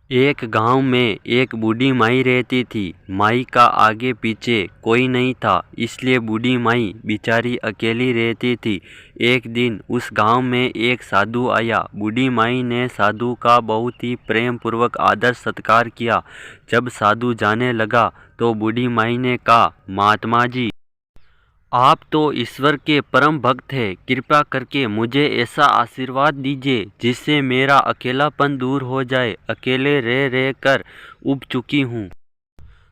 एक गांव में एक बूढ़ी माई रहती थी। माई का आगे पीछे कोई नहीं था, इसलिए बूढ़ी माई बेचारी अकेली रहती थी। एक दिन उस गांव में एक साधु आया। बूढ़ी माई ने साधु का बहुत ही प्रेम पूर्वक आदर सत्कार किया। जब साधु जाने लगा तो बूढ़ी माई ने कहा, महात्मा जी, आप तो ईश्वर के परम भक्त हैं। कृपा करके मुझे ऐसा आशीर्वाद दीजिए जिससे मेरा अकेलापन दूर हो जाए। अकेले रह रह कर ऊब चुकी हूँ।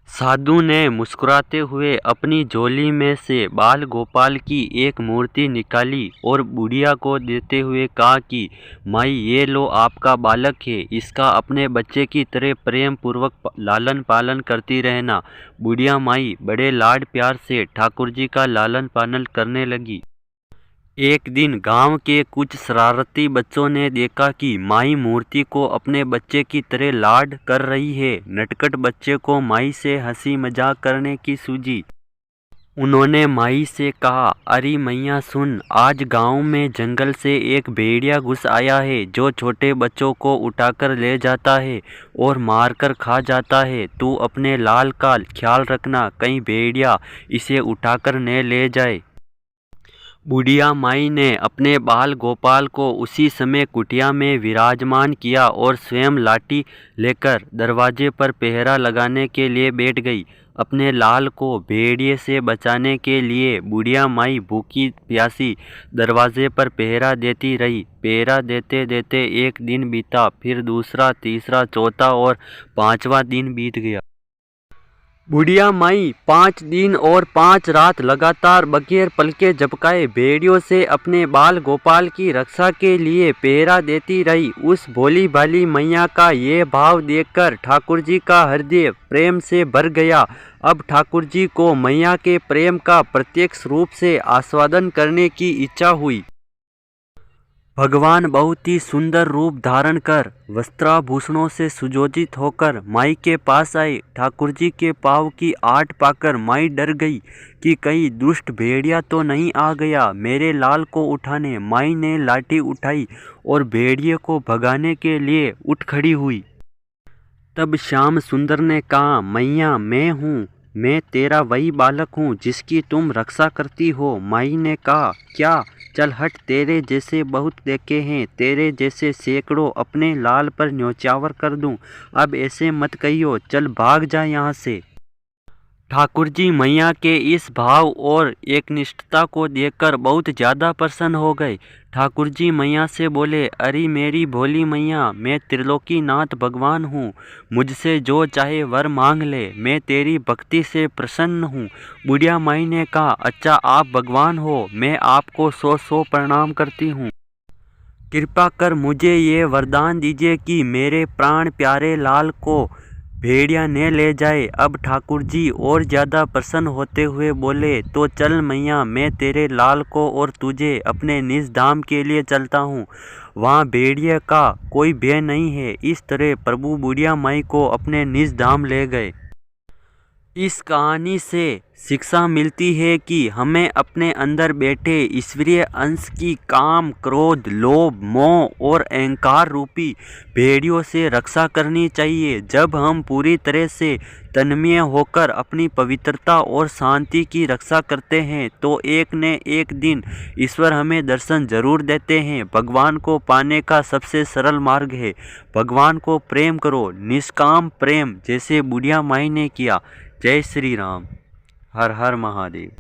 साधु ने मुस्कुराते हुए अपनी झोली में से बाल गोपाल की एक मूर्ति निकाली और बुढ़िया को देते हुए कहा कि माई, ये लो आपका बालक है, इसका अपने बच्चे की तरह प्रेम पूर्वक लालन पालन करती रहना। बुढ़िया माई बड़े लाड प्यार से ठाकुर जी का लालन पालन करने लगी। एक दिन गांव के कुछ शरारती बच्चों ने देखा कि माई मूर्ति को अपने बच्चे की तरह लाड कर रही है। नटखट बच्चे को माई से हंसी मजाक करने की सूझी। उन्होंने माई से कहा, अरे मैया सुन, आज गांव में जंगल से एक भेड़िया घुस आया है जो छोटे बच्चों को उठाकर ले जाता है और मारकर खा जाता है। तू अपने लाल का ख्याल रखना, कहीं भेड़िया इसे उठाकर न ले जाए। बुढ़िया माई ने अपने बाल गोपाल को उसी समय कुटिया में विराजमान किया और स्वयं लाठी लेकर दरवाजे पर पहरा लगाने के लिए बैठ गई। अपने लाल को भेड़िए से बचाने के लिए बुढ़िया माई भूखी प्यासी दरवाजे पर पहरा देती रही। पहरा देते देते एक दिन बीता, फिर दूसरा, तीसरा, चौथा और पांचवा दिन बीत गया। बुढ़िया माई 5 दिन और 5 रात लगातार बगैर पलके झपकाए भेड़ियों से अपने बाल गोपाल की रक्षा के लिए पहरा देती रही। उस भोली भाली मैया का ये भाव देखकर ठाकुर जी का हृदय प्रेम से भर गया। अब ठाकुर जी को मैया के प्रेम का प्रत्यक्ष रूप से आस्वादन करने की इच्छा हुई। भगवान बहुत ही सुंदर रूप धारण कर वस्त्राभूषणों से सुजोजित होकर माई के पास आए। ठाकुर जी के पाँव की आट पाकर माई डर गई कि कहीं दुष्ट भेड़िया तो नहीं आ गया मेरे लाल को उठाने। माई ने लाठी उठाई और भेड़िए को भगाने के लिए उठ खड़ी हुई। तब श्याम सुंदर ने कहा, मैया मैं हूँ, मैं तेरा वही बालक हूँ जिसकी तुम रक्षा करती हो। माई ने कहा, क्या? चल हट, तेरे जैसे बहुत देखे हैं, तेरे जैसे सैकड़ों अपने लाल पर न्योछावर कर दूं। अब ऐसे मत कहियो, चल भाग जा यहाँ से। ठाकुर जी मैया के इस भाव और एकनिष्ठता को देखकर बहुत ज़्यादा प्रसन्न हो गए। ठाकुर जी मैया से बोले, अरे मेरी भोली मैया, मैं त्रिलोकीनाथ भगवान हूँ, मुझसे जो चाहे वर मांग ले, मैं तेरी भक्ति से प्रसन्न हूँ। बुढ़िया माई ने कहा, अच्छा आप भगवान हो, मैं आपको 100 प्रणाम करती हूँ। कृपा कर मुझे ये वरदान दीजिए कि मेरे प्राण प्यारे लाल को भेड़िया ने ले जाए। अब ठाकुर जी और ज़्यादा प्रसन्न होते हुए बोले, तो चल मैया, मैं तेरे लाल को और तुझे अपने निज धाम के लिए चलता हूँ, वहाँ भेड़िए का कोई भय नहीं है। इस तरह प्रभु बुढ़िया माई को अपने निज धाम ले गए। इस कहानी से शिक्षा मिलती है कि हमें अपने अंदर बैठे ईश्वरीय अंश की काम, क्रोध, लोभ, मोह और अहंकार रूपी भेड़ियों से रक्षा करनी चाहिए। जब हम पूरी तरह से तन्मय होकर अपनी पवित्रता और शांति की रक्षा करते हैं तो एक न एक दिन ईश्वर हमें दर्शन जरूर देते हैं। भगवान को पाने का सबसे सरल मार्ग है भगवान को प्रेम करो, निष्काम प्रेम, जैसे बुढ़िया माई ने किया। जय श्री राम। हर हर महादेव।